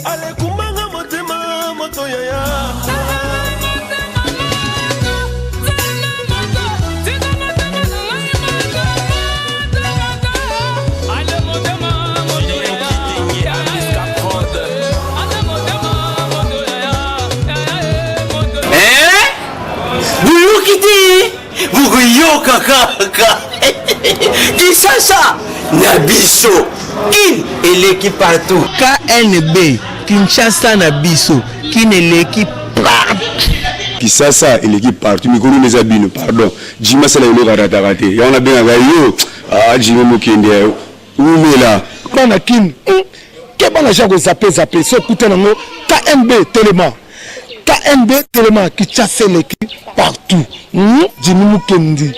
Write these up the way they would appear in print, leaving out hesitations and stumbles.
Ale kumanga motema moto yaya. Vuguyoka kaka. Kinshasa Nabiso Kin eleki partout. KNB Kinshasa Nabiso Kin eleki partout. Kinshasa eleki partout. Mikolo neza bino pardon. Jima sala yolo karatakate. Ya ona benga yo. Jima mokende. Umela. Bana kin. Kebana jago zape so kute nango KNB Téléma. KNB Téléma Kinshasa eleki partout. Jimi mukendi.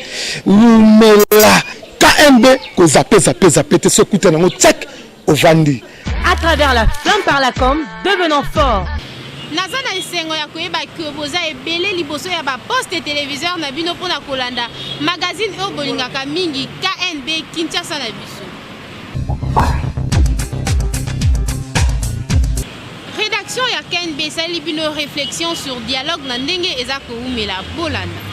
Umela. KNB ko zape te so kute nango check au vandi. À travers la flamme par la com, devenant fort. Nazana isengo ya koyeba ke boza ebele liboso ya ba poste téléviseur na bino pona kolanda magazine o bolingaka mingi KNB Kinshasa na biso. Rédaction ya KNB sali bino réflexion sur dialogue na ndenge eza ko umela bolanda.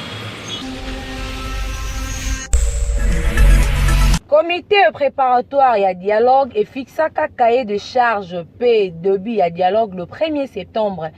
Comité préparatoire à dialogue et fixa cahier de charge P début à dialogue le 1er septembre.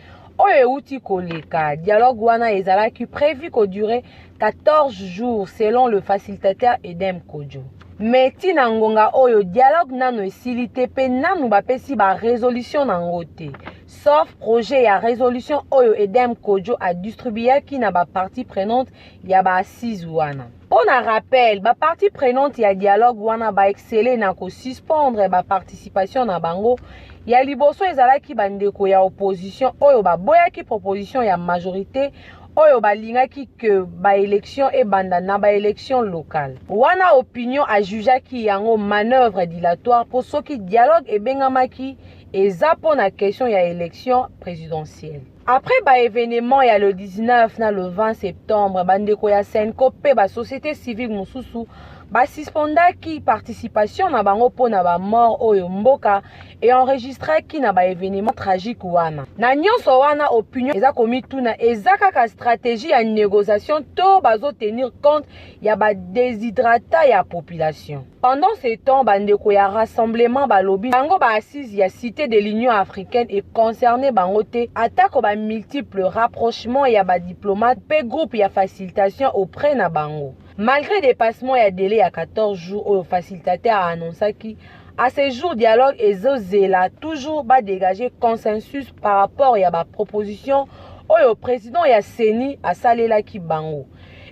Outi koleka dialogue wana ezalaki prévu qu'au durer 14 jours selon le facilitateur Edem Kodjo. Mais tina ngonga oyo dialogue nano esilite pe nanu bapesi ba résolution nangote. Sauf projet ya résolution oyo Edem Kodjo a distribué qui na ba partie prenante ya ba assise wana. On a rappel, ba partie prenante ya dialogue wana ba exceller na ko suspendre ba participation na bango ya liboso ezalaki bandeko ya opposition oyo ba boyaki proposition ya majorité oyo balingaki que ba élection et banda na ba élection locale. Wana opinion a jugeaki yango manœuvre dilatoire pour soki dialogue et bengamaki eza pour na question ya élection présidentielle. Après ba événement ya le 19 na le 20 septembre bandeko ya Senko pe ba société civile mususu ba suspendaki participation na bango po na ba mort oyo mboka et enregistraki na ba événement tragique wana. Na nyonso wana opinion eza komituna eza kaka stratégie ya négociation to bazo tenir compte ya ba déshydrata ya population. Pendant ce temps bandeko ya rassemblement balobi bango ba assise ya cité de l'Union africaine et concerné bango te attaque ba multiples rapprochements ya ba diplomate pe groupe ya facilitation auprès na bango. Malgré dépassement et délai à 14 jours, le facilitateur a annoncé qu'à ce jour, dialogue et zela toujours va dégager consensus par rapport à la proposition au président et à Seni à Salela Kibango.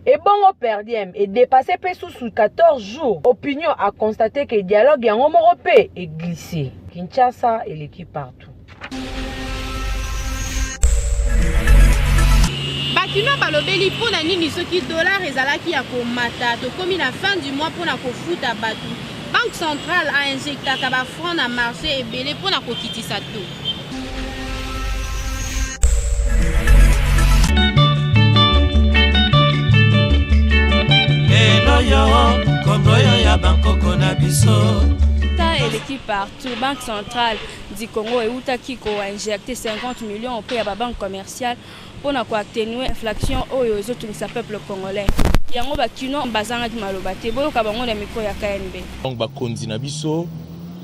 Et bon, perdiem et dépassé sous 14 jours, opinion a constaté que le dialogue est en européen et glissé. Kinshasa et l'équipe partout. Bakino balobeli pona nini soki dollar ezalaki ya komata to komi na fin du mois pona kofuta batu. Banque centrale a injecté ba franc na marché ebele pona kokitisa to. Eloyo kongoyo ya bankoko na biso. Et l'équipe partout, Banque centrale du Congo et Outaki a injecté 50 millions auprès de la banque commerciale pour atténuer l'inflation aux autres peuple congolais. Yango bakino bazanga di malobate boyo kabango na micro ya KNB. Donc bakonzi na biso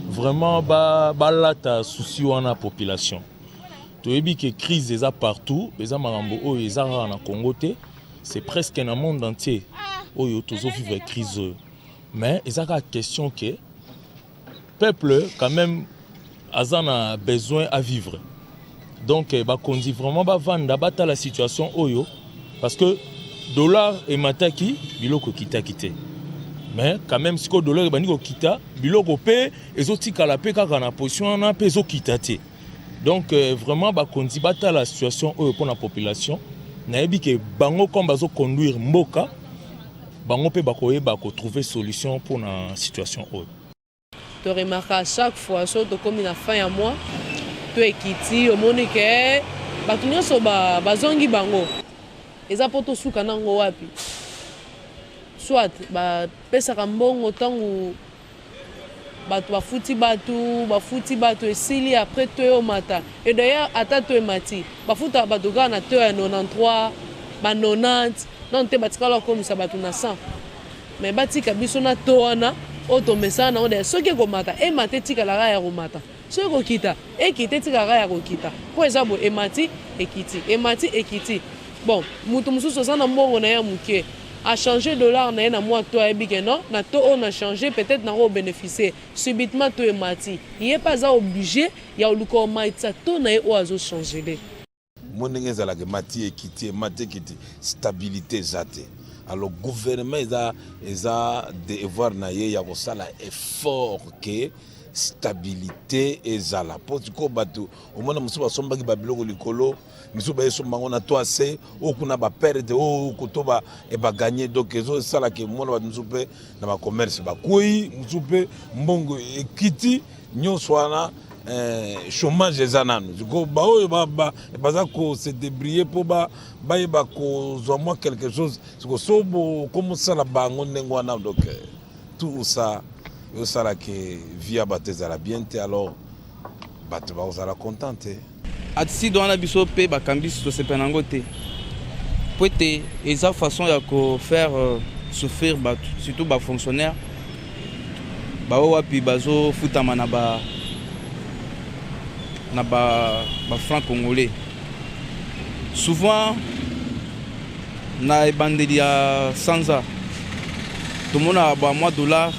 vraiment balata souci wana population. Toyebi que crise eza partout, eza marambo oyo eza na Congo te, c'est presque dans le monde entier oyo tozo vivre crise. Mais eza ka question que peuple quand même a besoin à vivre. Donc bakonzi vraiment bavanda bata la situation oyo parce que dollar et mataki biloko kita kité. Mais quand même si ko dollar bani ko kita biloko pe ezotika la pe kaka na position na pe ezokita te. Donc vraiment bakonzi bata la situation oyo pour la population na yebi ke bango comme bazo conduire mboka bango pe bakoyeba ko trouver solution pour la situation oyo. Tu remarques à chaque fois, surtout comme il a fin à moi, tu es quitté, au monde que tu n'as pas bazongi bango. Et ça pour tout souka nango wapi. Soit pesa kambongo tangu bato bafuti bato esili après to mata et d'ailleurs ata to mati bafuta bato ga na to ya 93 ba 90 non te batikala comme ça bato na 100 mais batika biso na to wana oto mesana on de soki ko mata e mate tika la ya ko mata soki ko kita e kite tika la ya ko kita po ezabo e mati ekiti bon mutu mususu sana mbongo na ya muke a changer dollar na na moi to e bige non na to on a changé peut-être na ko bénéficier subitement to e mati il est pas obligé ya oluko maitsa to na e oazo changer les moninga ezala ke mati ekiti stabilité zate. Alors le gouvernement eza devoir na ye ya kosala effort que stabilité ezala potiko bato omona musuba sombaki babiloko likolo musuba esombango na to ase okuna ba perdre okotoba e ba gagner donc ezo sala ke mona bato musupe na ba commerce bakui musupe mbongo ekiti nyonso wana chômage ezanano ziko ba oyo baza ko se débrouiller po ba ko zo moi quelque chose ziko sobo comme ça la bango ndengwana donc tout ça yo sala que via batezala bien te alors bato ba osala contente atisi doana biso pe ba kambisi to sepenango te pote eza façon ya ko faire souffrir bato surtout ba fonctionnaire ba wapi bazo futama na ba franc congolais. Souvent, na ebandeli ya sanza, tout le monde a moins de dollars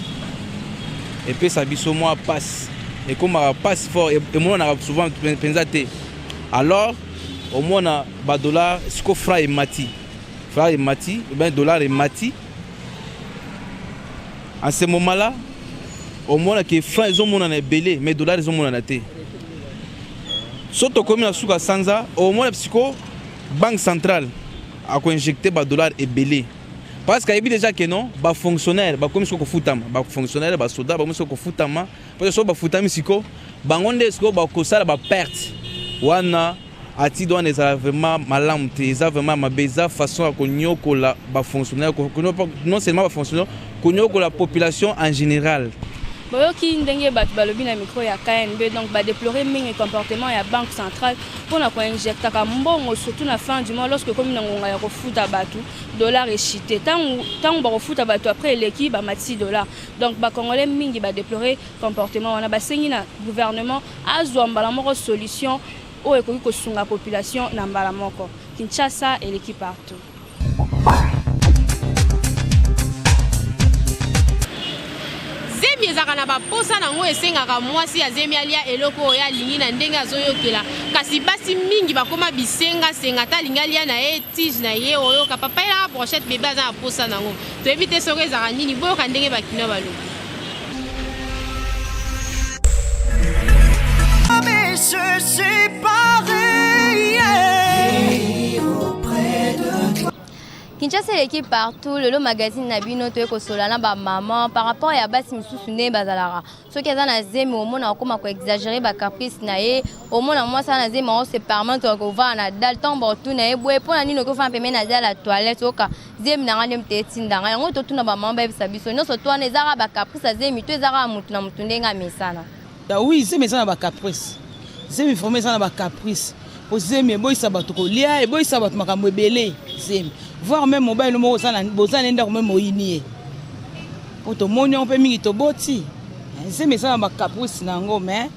et puis ça biso moi passe. Et comme on passe fort, et moi on a souvent pensé. Alors, au moins on a ba dollars, ce qu'on fera est mati. Fera est mati, et bien dollar est mati. En ce moment-là, au moins que franc ils ont mon en belé, mais dollars ils ont mon en athée. Surtout comme la souka sanza, au moins psycho banque centrale a injecté ba dollar et belé. Parce qu'il y a déjà que non, ba fonctionnaire, ba comme soko futama, ba fonctionnaire, ba soldat, ba soko futama, parce que ba futama psycho, ba ngonde soko ba kosala ba perte. Wana ati doit les vraiment malamu, ils ont vraiment ma beza façon à konyoko la ba fonctionnaire, non seulement ba fonctionnaire, konyoko la population en général. Boyoki ndenge bato balobi na micro ya KNB donc ba déplorer mingi comportement ya banque centrale pour na ko injecter ka mbongo surtout na fin du mois lorsque comme na ngonga ya kofuta bato dollar et chité tant ba kofuta bato après l'équipe ba mati dollar donc ba congolais mingi ba déplorer comportement wana ba sengi na gouvernement azwa mbala moko solution o ekoki ko sunga population na mbala moko Kinshasa et l'équipe partout. Zemi ezaka na baposa nango esengaka mwasi ya zemi alia eloko oya lingi na ndenge azoyokela kasi basi mingi bakoma bisenga senga ta lingalia na ye tige na ye oyoka papa ela brochette bébé aza na posa nango toyebi te soki ezaka nini boyoka ndenge bakina balobi. Kinshasa l'équipe partout, le magazine Nabino to ko solana ba maman par rapport à basi misusu ne bazalara. Ce qui est dans la zemi au monde encore ko exagérer ba caprice na ye, au monde moi ça na zemi on se permet to ko va na dal tombo tout na ye boye pona nino ko fa peme na la toilette oka zemi na ngane mteti ndanga yango to tuna ba mamba bisa biso no so to na ezara ba caprice zemi to ezara mutu na mutu ndenga mesana. Da oui, zemi ça na ba caprice. Zemi formé ça na ba caprice. Po zemi boy sabato ko lia e boy sabato makambo ebele zemi. Voir même mobile mo ça na bozana ndako même moyinie. Po to moni on peut mingi to boti. Zemi ça na ba caprice nango mais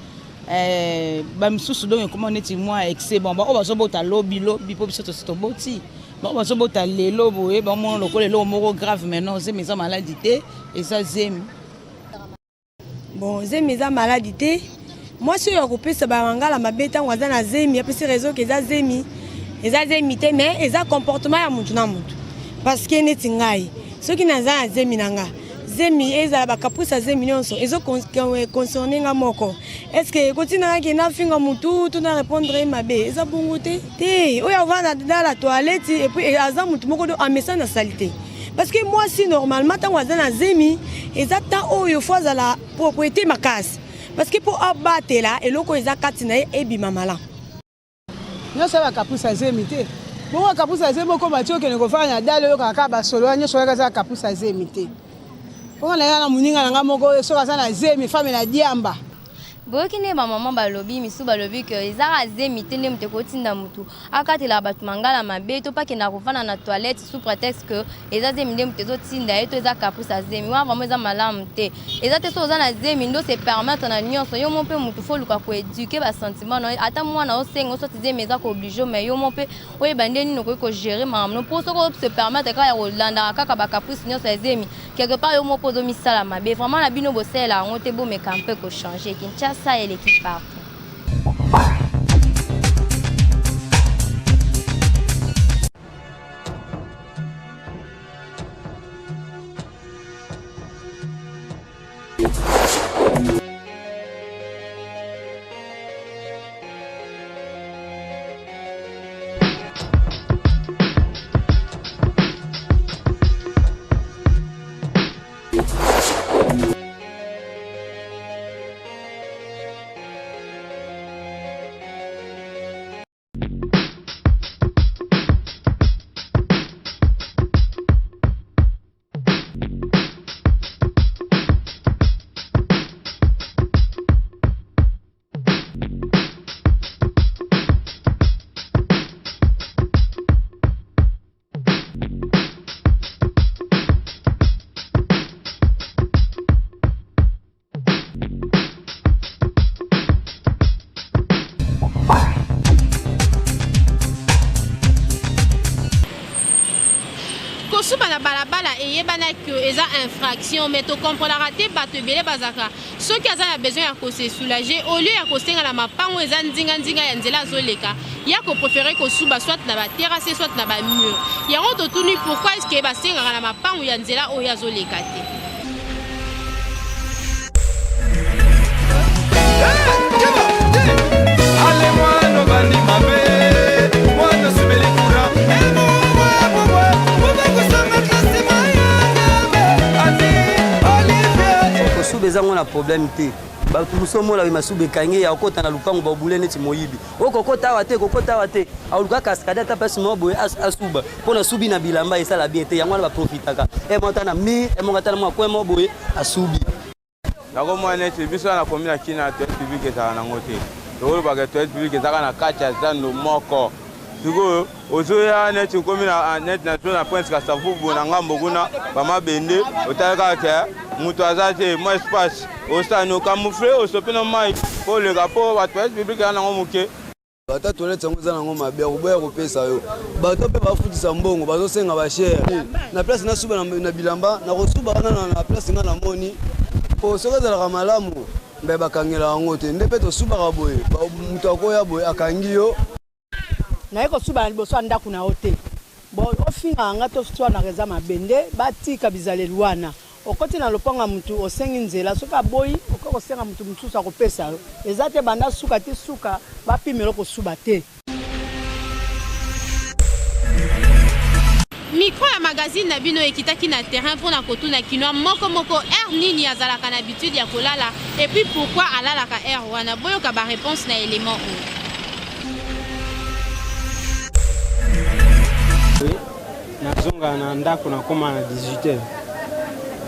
ba misusu donc comment neti moi excès bon ba o ba so bota lobby po biso to boti. Ba ba so bota lelo boye ba mo lokolo lelo moko grave maintenant zemi ça maladie té et ça zemi. Bon zemi ça maladie té. Moi si yo ko pesa ba ngala mabeta ngwaza na zemi apesi réseau que za zemi. Eza zemite mais eza comportement ya mutu na mutu parce que neti ngai soki naza na zemi nanga zemi eza ba caprice zemi nyonso ezo concerner nga moko est-ce que kotina ki na finga mutu tu na répondre mabe eza bongo te oya va dans la toilette et puis aza mutu moko do amesa na salité parce que moi si normalement tant waza na zemi eza tant oyo fois la propriété makasi parce que pour abattre là eloko eza katina e bimamala. Nous sommes caprice à zémité. Bon, caprice à zémité, comme tu as dit, on va faire un dalle, on va faire un solo, on va faire un caprice à zémité. mpo na na moninga na nga moko soki aza na zemi femme na diamba boyoki nde bamama balobi misu balobi ke ezaka zemi te nde moto ekotinda motu akatela bato mangala mabe to pakenda kovanda na toilette sous prétexte que eza zemi nde moto ezotinda ye to eza caprice ya zemi wana vraimen eza malamu te eza te so oza na zemi ndo se permettre na nyonso yo mo mpe motu fo luka koeduke basentiment na ata mwana osenga osoti zemi eza kooblige mais yo mo mpe oyeba nde nini okoki kogere makambo no mpo soki se permettre kaka ya kolandaka kaka bacaprice nyonso ya zemi quelque part yo mo mpo ozomisala mabe vraiment na bino bosalela yango te bomeka mpe kochange Kinshasa ça et l'équipe partout. kosuba na balabala eyebana que eza infraction mais to comprendra te bato ebele bazaka soki aza na besoin ya kose soulager au lieu ya kosenga na mapango eza ndinga ndinga ya nzela azoleka ya ko préférer kosuba soit na ba terrasse soit na ba mur yango totuni pourquoi est-ce que basengaka na mapango ya nzela oyo azoleka te. Bezango na problème te bato musomola we masube kange ya okota na lupango ba obule neti moyibi okokota wate auluka kaskade ta pesi mobo asuba pona subi na bilamba esala bien te yango na ba profitaka e monta na mi e monta na mwa mobo asubi nako mwana te biso na komina kina te public eta na ngote to ba ke to public eta na kacha zando moko tuko ozoya neti komina net na to na prince kasavubu na ngambo kuna ba mabende otaka ke mutu azate mo espace ostano camoufler osopena mai pour le rapport ba toilette publique na ngomuke bata toilette sango za nango mabe koboya kopesa yo bato pe bafutisa mbongo bazosenga ba share na place na suba na bilamba na kosuba na place nga na moni po soka za la malamu mbe bakangela yango te nde pe to suba ka boye mutu akoya boye akangi yo na yeko suba liboso ndaku na hotel bo ofinga nga to sitwa na reza mabende batika bizalelwana okoti na lopanga mutu osengi nzela soka boyi okoko senga mutu mutusa kopesa ezate banda suka te suka bapimelo ko suba te. Micro ya magazine na bino ekitaki na terrain pour na kotuna kinwa moko air nini azalaka na habitude ya kolala et puis pourquoi alalaka air wana boyoka ba réponse na élément nazonga na ndako na koma na 18h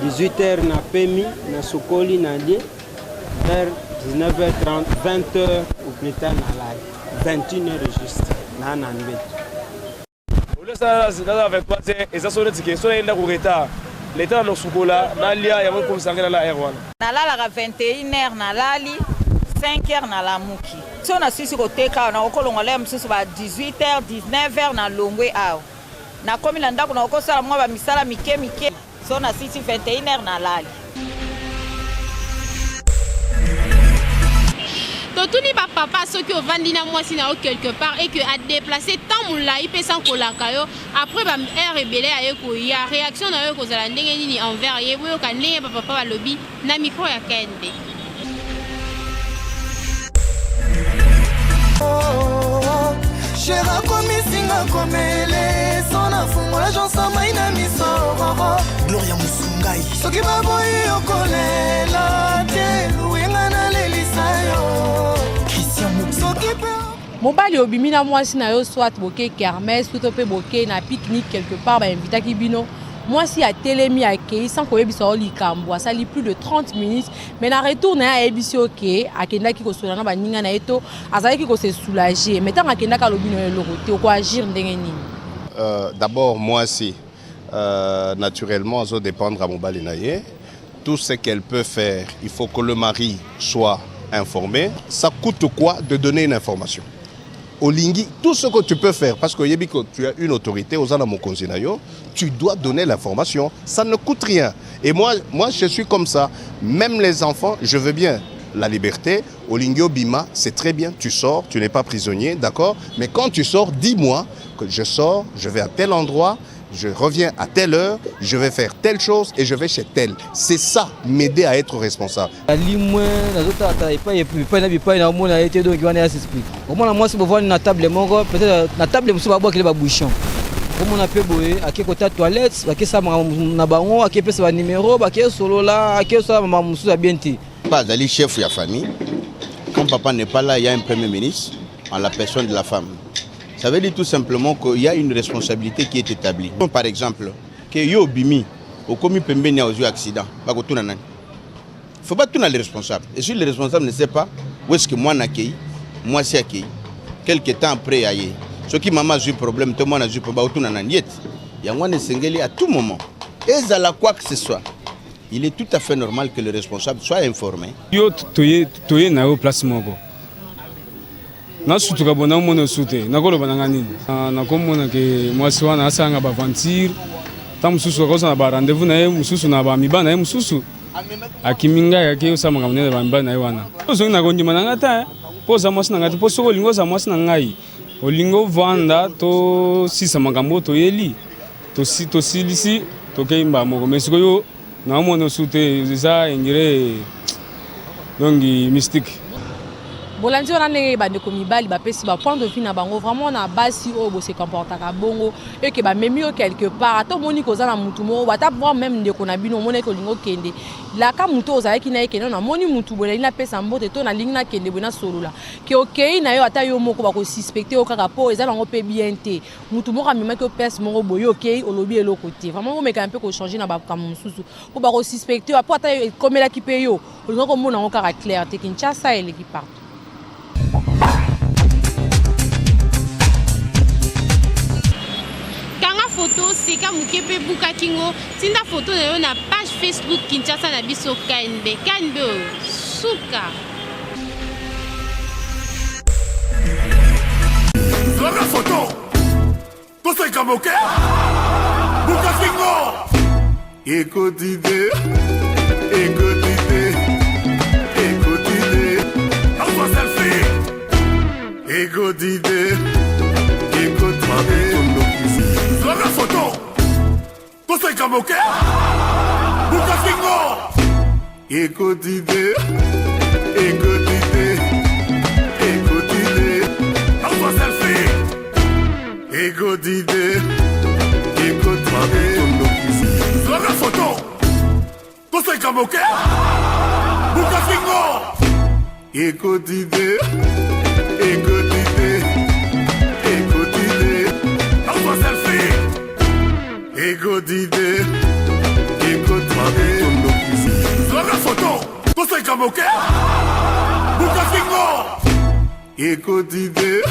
18h na pemi na sokoli na lie vers 19h30 20h ou plus tard na lai 21h juste na nbe ole ça c'est avec toi c'est ezasone tike so enda ku retard l'état no sukola na lia ya ko sangela la R1 na la 21h na lali 5h na la muki so na sisi ko teka na okolonga le msusu ba 18h 19h na longwe ao na komi na ndako na okosala mwa ba misala mike so na sisi 21h na lali totuni ba papa soki ovandi na mwasi na o quelque part et que a déplacer tant moulai pe sans kolaka yo après ba air ebele ayeko ya réaction na yo kozala ndenge nini envers ye boyo ka ndenge ba papa balobi na micro ya KNB. Chéra komisinga komele sona fungo la chanson maina miso Gloria Musungai soki baboyi okolela te luenga na lelisa yo Christian soki pe mobali obimi na mwasi na yo soit boke kermesse tout pe boke na pique-nique quelque part ba invitaki bino moi si a telemi akei sans koyebisa o likambo asali plus de 30 minutes mais na retour na yebisi OK akendaki ko solana ba ninga na eto azalaki ko se soulager mais tant akendaka lobino eloko te ko agir ndenge nini. D'abord moi si naturellement ça dépendre à mobali naye tout ce qu'elle peut faire il faut que le mari soit informé. Ça coûte quoi de donner une information? Olingi, tout ce que tu peux faire, parce que tu as une autorité, tu dois donner l'information. Ça ne coûte rien. Et moi, je suis comme ça. Même les enfants, je veux bien la liberté. Olingi Obima, c'est très bien. Tu sors, tu n'es pas prisonnier, d'accord? Mais quand tu sors, dis-moi que je sors, je vais à tel endroit, je reviens à telle heure, je vais faire telle chose et je vais chez tel. C'est ça, m'aider à être responsable. Pas d'aller chef de la famille. Quand papa n'est pas là, il y a un premier ministre en la personne de la femme. Ça veut dire tout simplement qu'il y a une responsabilité qui est établie. Par exemple, que yo bimi, au commis pembeni a eu accident, il ne faut pas tout les responsables. Et si le responsable ne sait pas où est-ce que moi n'accueille, moi c'est accueilli. Quelques temps après, ce qui m'a eu problème, tout le monde a eu problème, il y a un singeli à tout moment. Et ça la quoi que ce soit. Il est tout à fait normal que le responsable soit informé. Yo toye na yo place moko. Na sutuka bona mona sute na kolo bana nini na komona ke mwasi wana asanga ba aventure ta mususu ko sana ba rendez-vous na ye mususu na ba mibana na ye mususu akiminga yake osama ngamne ba mibana na ye wana ozo na kondima na ngata poza mwasi na ngati poso ko lingo za mwasi na ngai olingo vanda to sisa makambo to yeli to silisi to keimba moko mesiko yo na mona sute za ingire dongi mystique. Bolandi on a ndenge bandeko mibali bapesi ba point de vue na bango vraiment na basi o bo se comportaka bongo et que ba memi o quelque part ata moni ko za na mutu mo bata voir même ndeko na bino moni ko lingo kende la ka mutu ozalaki na yeke na moni mutu bola ina pesa mbote to na lingi na kende bona solola ke okay na yo ata yo moko ba ko suspecter o kaka po eza nango pe bien te mutu moko amema ko pesa mongo boyo okay olobi eloko te vraiment o meka un peu ko changer na ba kam mususu ko ba ko suspecter apo ata komela ki pe yo olingo ko mona ngo kaka clair te Kinshasa ele ki part. Photo seka mukepe buka kingo tinda photo na yo na page Facebook Kinshasa na biso KNB suka la photo to seka moke buka kingo écoutez en selfie écoutez la photo, tout c'est comme ok. Bukakingo, écoutez, en selfie, écoutez, la photo, tout c'est comme ok. Bukakingo, écoutez, en selfie. Ego d'idée, la photo, tout c'est comme ok. Bukakingo, ego d'idée.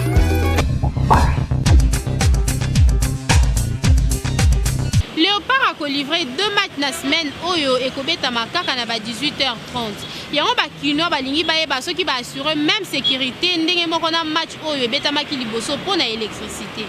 Léopard a livré 2 matchs na semaine oyo ekobeta makaka na ba 18h30. Yango ba kino balingi bayeba soki ba assurer même sécurité ndenge moko na match oyo ebeta maki liboso pona électricité.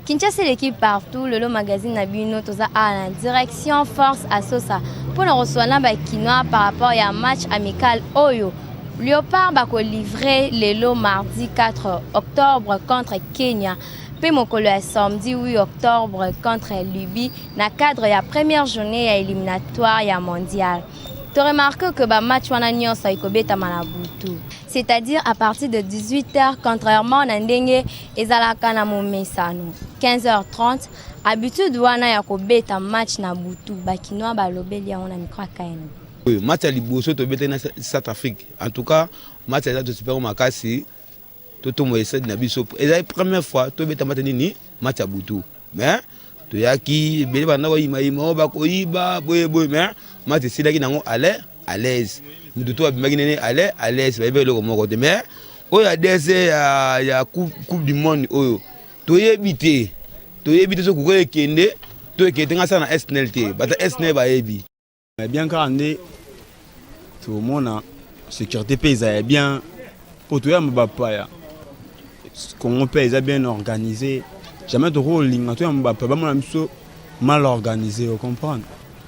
Kinshasa l'équipe partout, le magazine Nabino toza à la direction Force Assosa pour le recevoir Bakinois par rapport à un match amical Oyo. Léopard va livrer le lot mardi 4 octobre contre Kenya. Puis mokolo samedi 8 octobre contre Libye dans le cadre de la première journée éliminatoire mondiale. Tu remarques que le match est ekobeta malabutu. C'est-à-dire à partir de 18h, contrairement à Ndenge et Zalaka na Momesano. 15h30, habitude wana ya kobeta match na butu. Bakinois balobeli ya ona micro KNB. Oui, match à Liboso to beta na South Afrique. En tout cas, match à de super makasi toto mo essayer na biso eza première fois to beta matani ni match à butu mais to yaki bele bana wa ima ba ko iba boye mais match silaki nango aller à l'aise nous to abimaki nene aller à l'aise ba bele ko moko de mais oya dese ya coupe du monde oyo to yebite so ko ekende to ekende ngasa na SNLT bata SNL ba yebi bien grande tout le monde sécurité paysanne bien pour tout le monde Congo paysan bien organisé jamais de rôle tout le monde mal organisé vous comprenez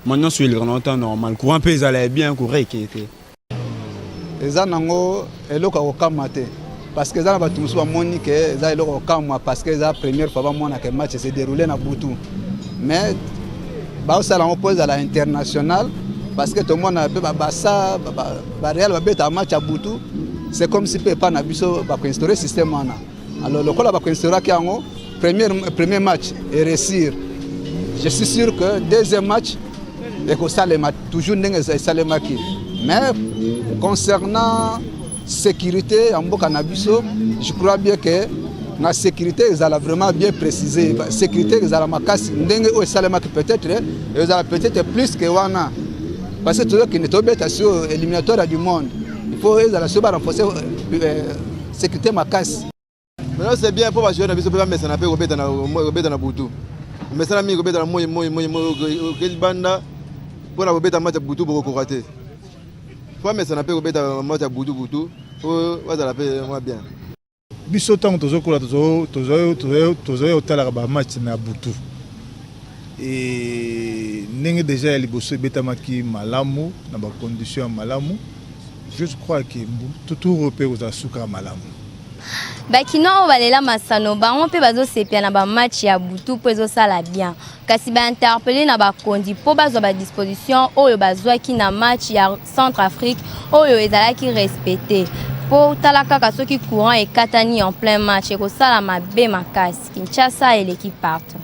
maintenant sur le grand normal courant paysan est bien correct qui était eza nango eloko okamate parce que eza ba tumusu ba moni que eza eloko okamwa parce que eza première fois ba mona que match s'est déroulé na Butu mais ba osala on pose à la international parce que tout le monde a basa ba Real ba beta match à Butu c'est comme si pas na biso ba instaurer système ana alors le col ba instaurer kiango premier match et réussir je suis sûr que deuxième match et que ça les toujours ndenge ça les marquer mais concernant sécurité en mboka na biso je crois bien que la sécurité ils allent vraiment bien préciser sécurité ils allent makasi ndenge o salema peut-être ils allent peut-être plus que wana parce que tout qui ne tobeta sur éliminatoire du monde il faut ils allent se renforcer sécurité makasi mais c'est bien pour jouer na biso pe mesa na pe ko beta na butu mesa na mi ko beta na moyi ke banda pour na beta match butu boko rater faut mesa na pe ko beta match butu pour wazala pe moi bien biso tango tozokola tozoyo otalaka bamatch na butu e ndenge déjà ya liboso ebetamaki malamu na bacondition ya malamu je crois que tout repère kozala suka ya malamu bakino oyo balela masano bango mpe bazosepia na bamatch ya butu mpo ezosala bien kasi bainterpele na bakondi mpo bazwa badisposition oyo bazwaki na match ya Centrafrique oyo ezalaki respecté pour tala kaka soki courant ekatani en plein match ekosala mabe makasi Kinshasa et l'équipe partent.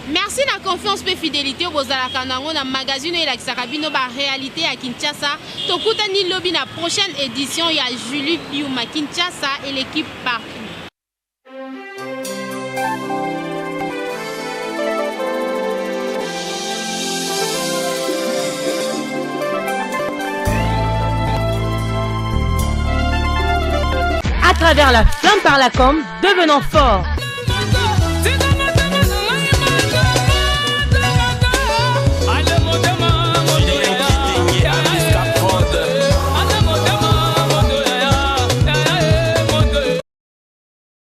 Merci na confiance pe fidélité bozalaka nango na magazine elakisaka bino ba réalité à Kinshasa tokutani lobi na prochaine édition ya Julie Biuma Kinshasa et l'équipe partout. À travers la flamme par la com, devenons forts.